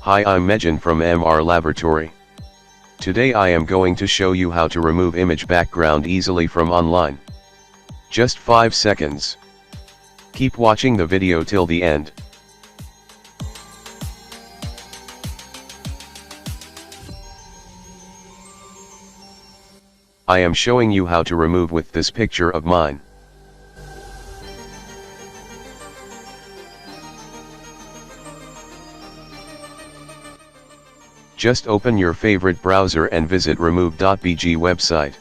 Hi, I'm Mejan from MR Laboratory. Today I am going to show you how to remove image background easily from online. Just 5 seconds. Keep watching the video till the end. I am showing you how to remove with this picture of mine. Just open your favorite browser and visit remove.bg website.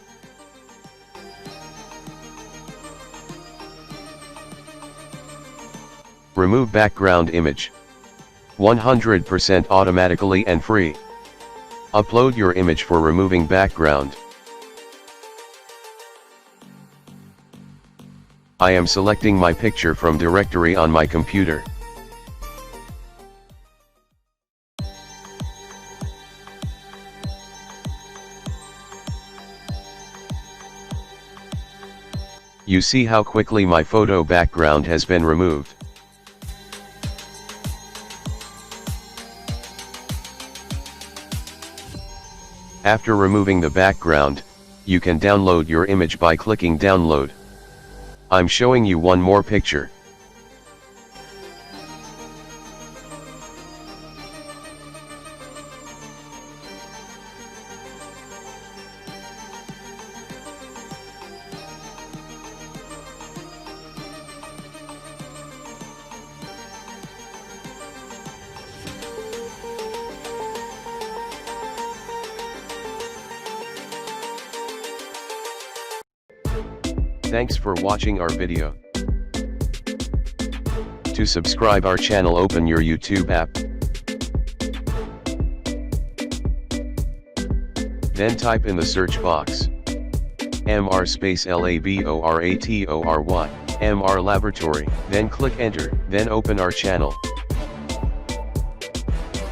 Remove background image. 100% automatically and free. Upload your image for removing background. I am selecting my picture from directory on my computer. You see how quickly my photo background has been removed. After removing the background, you can download your image by clicking download. I'm showing you one more picture. Thanks for watching our video. To subscribe our channel, open your YouTube app. Then type in the search box MR space LABORATORY, MR Laboratory, then click enter, then open our channel.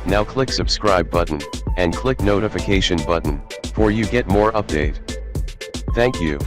Now click subscribe button, and click notification button, for you get more update. Thank you.